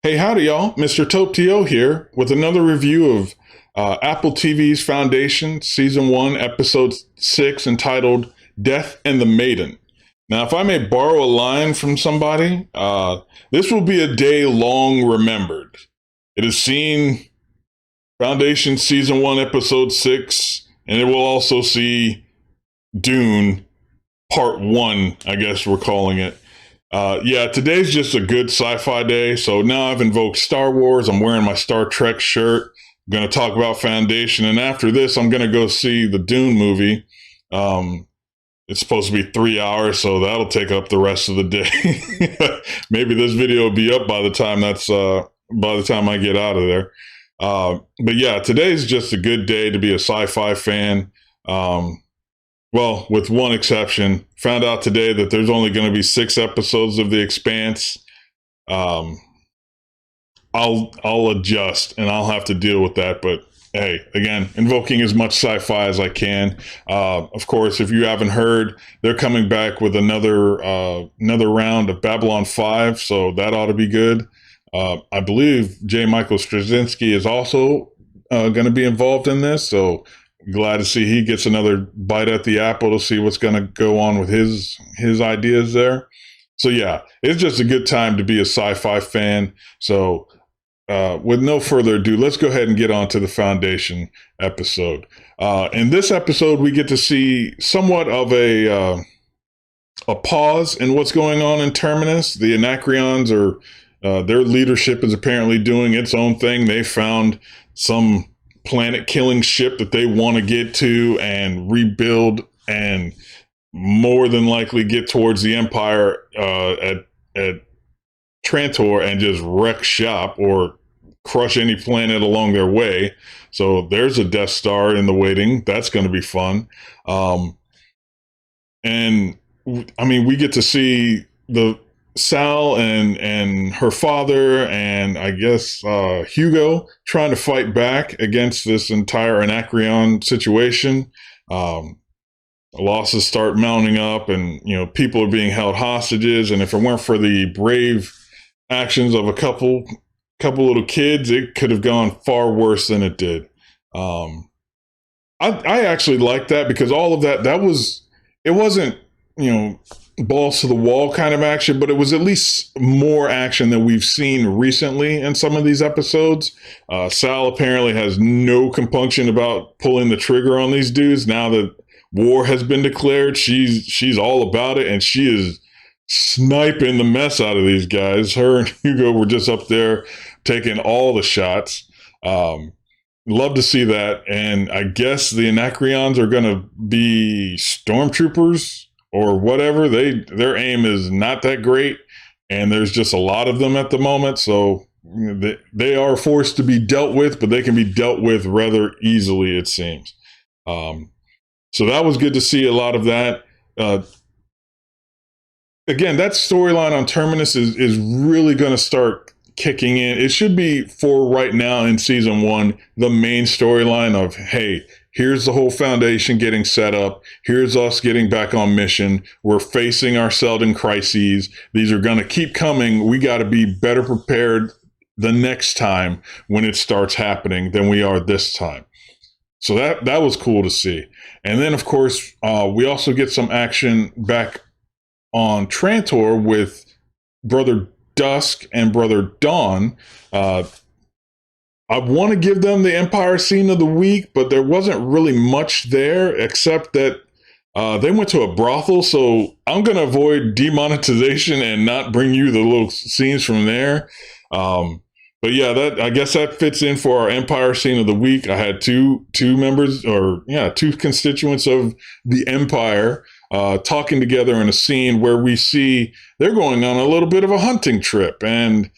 Hey, howdy, y'all. MrTaupeTO here with another review of Apple TV's Foundation, Season 1, Episode 6, entitled Death and the Maiden. Now, if I may borrow a line from somebody, this will be a day long remembered. It has seen Foundation Season 1, Episode 6, and it will also see Dune Part 1, I guess we're calling it. Yeah, today's just a good sci-fi day. So now I've invoked Star Wars. I'm wearing my Star Trek shirt. I'm going to talk about Foundation. And after this, I'm going to go see the Dune movie. It's supposed to be 3 hours, so that'll take up the rest of the day. Maybe this video will be up by the time by the time I get out of there. But yeah, today's just a good day to be a sci-fi fan. Well, with one exception, found out today that there's only going to be 6 episodes of The Expanse. I'll adjust and I'll have to deal with that. But hey, again, invoking as much sci-fi as I can. Of course, if you haven't heard, they're coming back with another round of Babylon 5, so that ought to be good. I believe J. Michael Straczynski is also going to be involved in this, so glad to see he gets another bite at the apple to see what's going to go on with his ideas there. So yeah, it's just a good time to be a sci-fi fan. So with no further ado, let's go ahead and get on to the Foundation episode. In this episode, we get to see somewhat of a pause in what's going on in Terminus. The Anacreons are their leadership is apparently doing its own thing. They found some planet-killing ship that they want to get to and rebuild, and more than likely get towards the Empire at Trantor and just wreck shop or crush any planet along their way. So there's a Death Star in the waiting. That's going to be fun. And I mean, we get to see the Sal and her father and I guess Hugo trying to fight back against this entire Anacreon situation. Losses start mounting up, and people are being held hostages. And if it weren't for the brave actions of a couple little kids, it could have gone far worse than it did. I actually like that, because all of that it wasn't balls to the wall kind of action, but it was at least more action than we've seen recently in some of these episodes. Sal apparently has no compunction about pulling the trigger on these dudes. Now that war has been declared, she's all about it, and she is sniping the mess out of these guys. Her and Hugo were just up there taking all the shots. Love to see that. And I guess the Anacreons are going to be stormtroopers or whatever. Their aim is not that great, and there's just a lot of them at the moment, so they are forced to be dealt with, but they can be dealt with rather easily, it seems. So that was good to see a lot of that. Again, that storyline on Terminus is really going to start kicking in. It should be, for right now in Season 1, the main storyline of, hey, here's the whole Foundation getting set up. Here's us getting back on mission. We're facing our Seldon crises. These are going to keep coming. We got to be better prepared the next time when it starts happening than we are this time. So that was cool to see. And then, of course, we also get some action back on Trantor with Brother Dusk and Brother Dawn. I want to give them the Empire scene of the week, but there wasn't really much there, except that they went to a brothel. So I'm going to avoid demonetization and not bring you the little scenes from there. But yeah, I guess that fits in for our Empire scene of the week. I had two constituents of the Empire talking together in a scene where we see they're going on a little bit of a hunting trip, and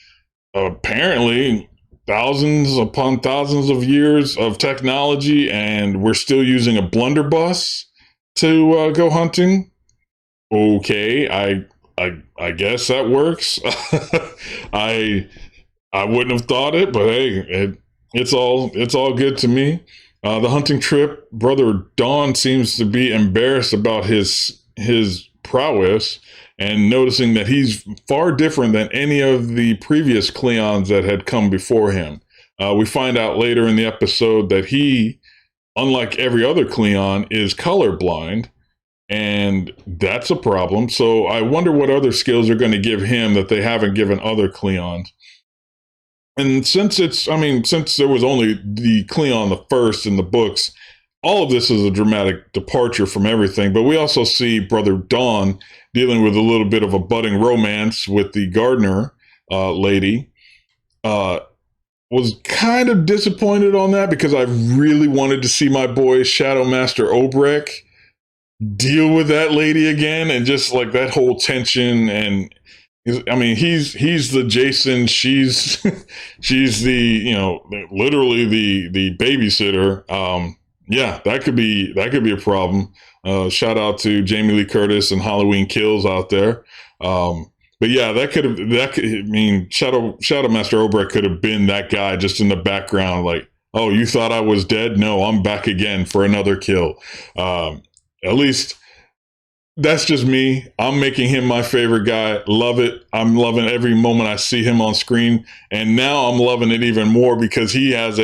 apparently thousands upon thousands of years of technology, and we're still using a blunderbuss to go hunting. Okay, I guess that works. I wouldn't have thought it, but hey, it's all good to me. The hunting trip, Brother Dawn seems to be embarrassed about his prowess, and noticing that he's far different than any of the previous Cleons that had come before him. We find out later in the episode that he, unlike every other Cleon, is colorblind, and that's a problem. So I wonder what other skills are going to give him that they haven't given other Cleons. And since since there was only the Cleon the first in the books, all of this is a dramatic departure from everything. But we also see Brother Dawn dealing with a little bit of a budding romance with the gardener lady. Was kind of disappointed on that because I really wanted to see my boy Shadowmaster Obrecht deal with that lady again, and just like that whole tension. And I mean, he's the Jason, she's she's the literally the babysitter. Yeah, that could be a problem. Shout out to Jamie Lee Curtis and Halloween Kills out there. But yeah, Shadowmaster Obrecht could have been that guy just in the background, like, oh, you thought I was dead? No, I'm back again for another kill. At least that's just me. I'm making him my favorite guy. Love it. I'm loving every moment I see him on screen. And now I'm loving it even more because he has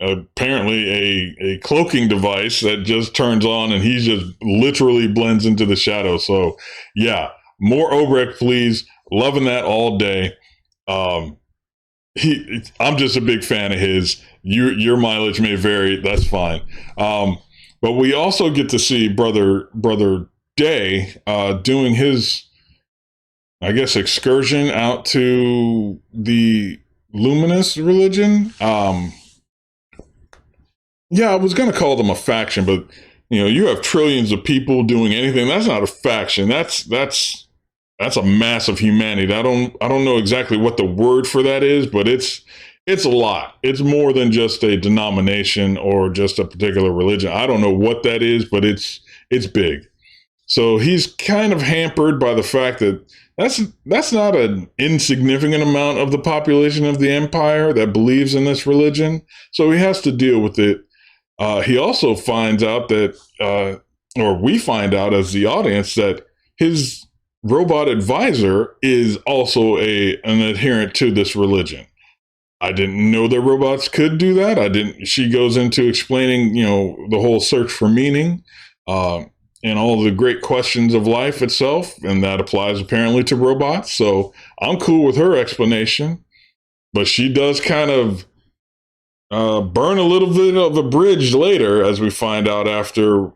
apparently a cloaking device that just turns on and he just literally blends into the shadow. So yeah, more Obrecht, please. Loving that all day. I'm just a big fan of his. Your mileage may vary. That's fine. But we also get to see Brother Day doing his, I guess, excursion out to the Luminous religion. Yeah, I was going to call them a faction, but you have trillions of people doing anything. That's not a faction. That's a mass of humanity. I don't know exactly what the word for that is, but it's a lot. It's more than just a denomination or just a particular religion. I don't know what that is, but it's big. So he's kind of hampered by the fact that that's not an insignificant amount of the population of the empire that believes in this religion. So he has to deal with it. He also finds out that, or we find out as the audience, that his robot advisor is also an adherent to this religion. I didn't know that robots could do that. She goes into explaining, the whole search for meaning, and all the great questions of life itself. And that applies apparently to robots. So I'm cool with her explanation, but she does kind of burn a little bit of a bridge later, as we find out after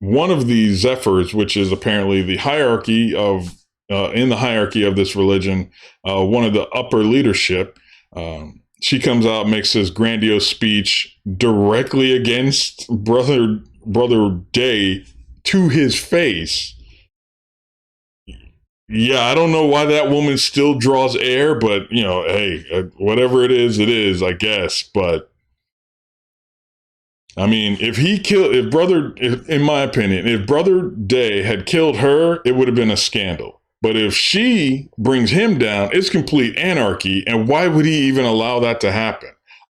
one of the Zephyrs, which is apparently the hierarchy of, in the hierarchy of this religion, one of the upper leadership. She comes out, makes this grandiose speech directly against Brother Day to his face. Yeah, I don't know why that woman still draws air, but hey, whatever it is, I guess. But I mean, in my opinion, if Brother Day had killed her, it would have been a scandal. But if she brings him down, it's complete anarchy. And why would he even allow that to happen?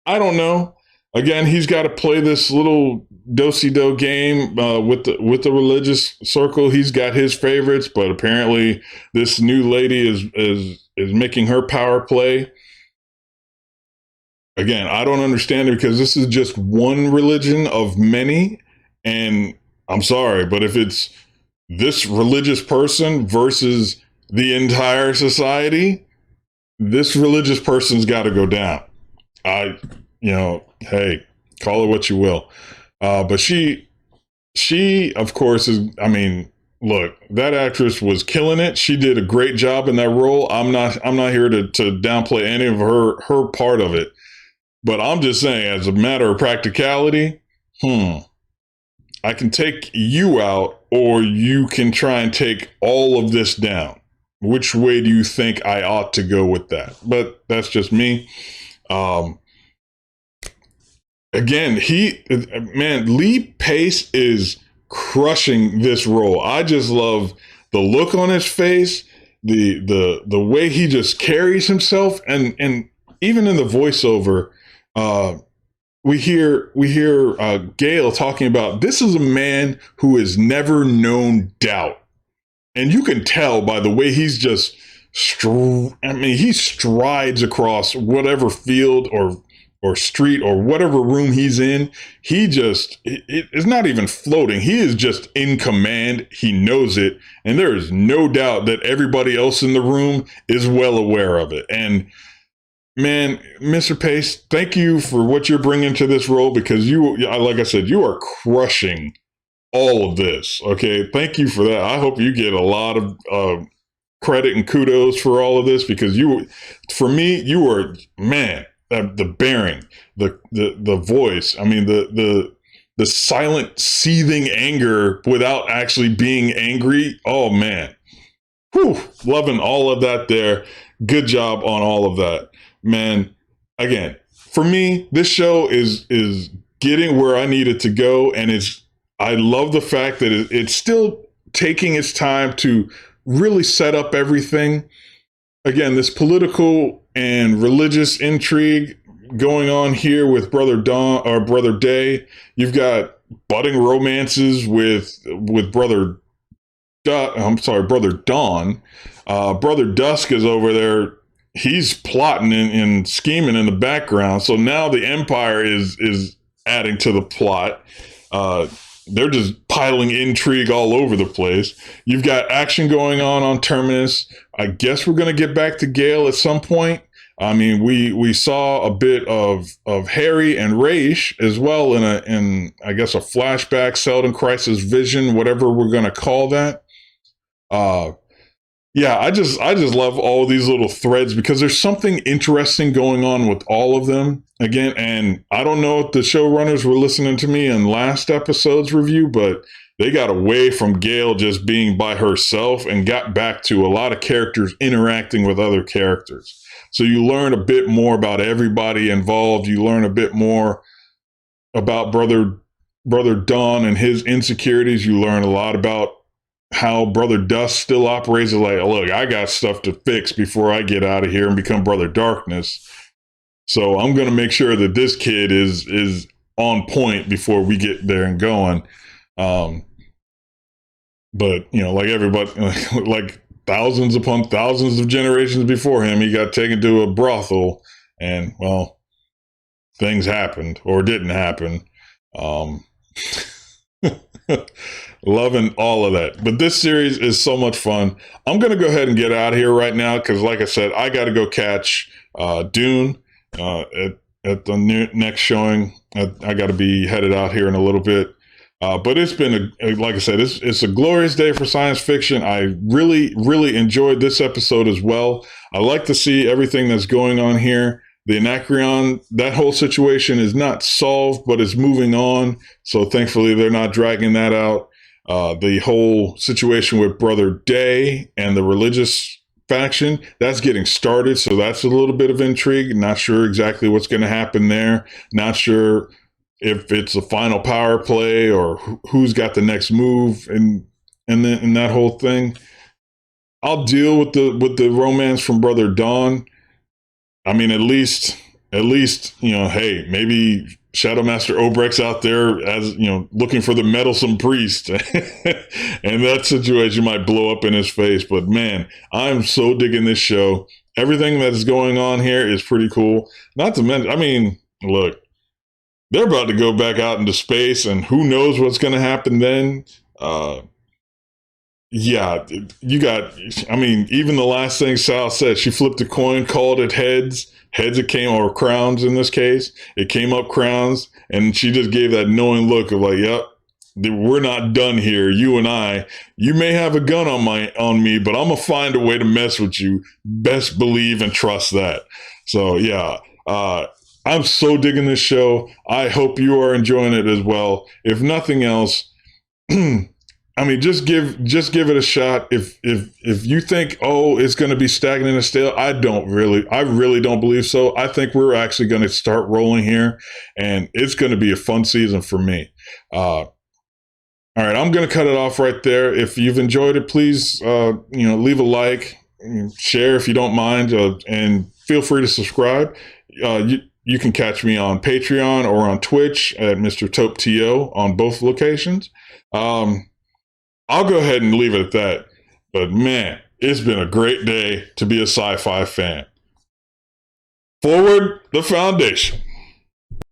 I don't know. Again, he's got to play this little do-si-do game with the religious circle. He's got his favorites, but apparently this new lady is making her power play. Again, I don't understand it because this is just one religion of many. And I'm sorry, but if it's this religious person versus the entire society, this religious person's got to go down. Hey, call it what you will. But she, of course, look, that actress was killing it. She did a great job in that role. I'm not here to downplay any of her part of it. But I'm just saying, as a matter of practicality, I can take you out, or you can try and take all of this down. Which way do you think I ought to go with that? But that's just me. Again, Lee Pace is crushing this role. I just love the look on his face, the way he just carries himself, and even in the voiceover, we hear Gale talking about, this is a man who has never known doubt. And you can tell by the way he's just, he strides across whatever field or street or whatever room he's in. He just it's not even floating. He is just in command. He knows it, and there is no doubt that everybody else in the room is well aware of it. And man, Mr. Pace, thank you for what you're bringing to this role, because you, like I said, you are crushing all of this. Okay, thank you for that. I hope you get a lot of credit and kudos for all of this, because for me, you were, man, the bearing, the voice. I mean, the silent, seething anger without actually being angry. Oh man, whew, loving all of that there. Good job on all of that, man. Again, for me, this show is getting where I need it to go, and I love the fact that it's still taking its time to really set up everything. Again, this political and religious intrigue going on here with Brother Day. You've got budding romances with Brother Brother Dawn. Brother Dusk is over there. He's plotting and scheming in the background. So now the Empire is adding to the plot. They're just piling intrigue all over the place. You've got action going on Terminus. I guess we're going to get back to Gale at some point. I mean, we saw a bit of Harry and Raish as well in I guess a flashback, Seldon Crisis Vision, whatever we're going to call that. Yeah, I just love all these little threads, because there's something interesting going on with all of them. Again, and I don't know if the showrunners were listening to me in last episode's review, but they got away from Gale just being by herself and got back to a lot of characters interacting with other characters. So you learn a bit more about everybody involved. You learn a bit more about Brother Dawn and his insecurities. You learn a lot about how Brother Dusk still operates. Like, look, I got stuff to fix before I get out of here and become Brother Darkness. So I'm going to make sure that this kid is on point before we get there and going. But, like everybody, like thousands upon thousands of generations before him, he got taken to a brothel, and, well, things happened or didn't happen. Loving all of that. But this series is so much fun. I'm going to go ahead and get out of here right now, because, like I said, I got to go catch Dune at the next showing. I got to be headed out here in a little bit. But it's been, like I said, it's a glorious day for science fiction. I really, really enjoyed this episode as well. I like to see everything that's going on here. The Anacreon, that whole situation is not solved, but it's moving on. So thankfully, they're not dragging that out. The whole situation with Brother Day and the religious faction, that's getting started. So that's a little bit of intrigue. Not sure exactly what's going to happen there. Not sure if it's a final power play or who's got the next move and that whole thing. I'll deal with the romance from Brother Dawn. I mean, at least, hey, maybe Shadowmaster Obrecht's out there as, looking for the meddlesome priest. And that situation might blow up in his face. But man, I'm so digging this show. Everything that's going on here is pretty cool. Not to mention, I mean, look, they're about to go back out into space, and who knows what's going to happen then. Yeah, you got, I mean, even the last thing Sal said, she flipped a coin, called it heads. Heads it came, or crowns in this case. It came up crowns, and she just gave that knowing look of like, yep, we're not done here. You and I, you may have a gun on me, but I'm going to find a way to mess with you. Best believe and trust that. So, yeah, I'm so digging this show. I hope you are enjoying it as well. If nothing else, I mean, just give it a shot. If you think, oh, it's going to be stagnant and stale, I really don't believe so. I think we're actually going to start rolling here, and it's going to be a fun season for me. All right, I'm going to cut it off right there. If you've enjoyed it, please, leave a like, share if you don't mind, and feel free to subscribe. You can catch me on Patreon or on Twitch at MrTaupeTO on both locations. I'll go ahead and leave it at that. But man, it's been a great day to be a sci-fi fan. Forward the foundation.